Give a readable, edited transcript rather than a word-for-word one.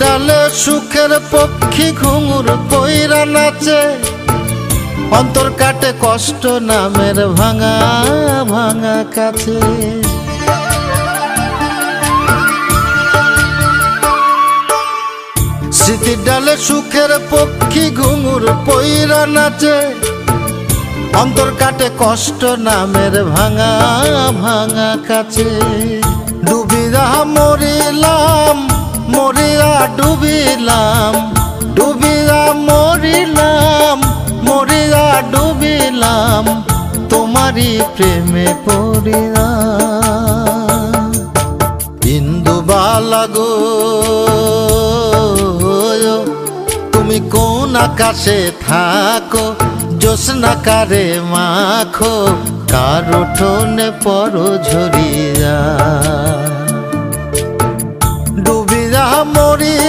ডালে সুখের পক্ষী ঘুঙুর পইরা নাচে, অন্তর কাটে কষ্ট নামের ভাঙা ভাঙা কাছে। স্মৃতির ডালে সুখের পক্ষী ঘুঙুর পইরা নাচে, অন্তর কাটে কষ্ট নামের ভাঙা ভাঙা কাছে। ডুবিয়া মরিলাম মরিয়া ডুবিলাম, ডুবিয়া মরিলাম মরিয়া ডুবিলাম, তোমারই প্রেমে পড়িয়া। ইন্দুবালা গো তুমি কোন আকাশে থাকো, জ্যোৎস্না কারে মাখো, কার উঠোনে পর ঝরিয়া। ডুবিয়া মরি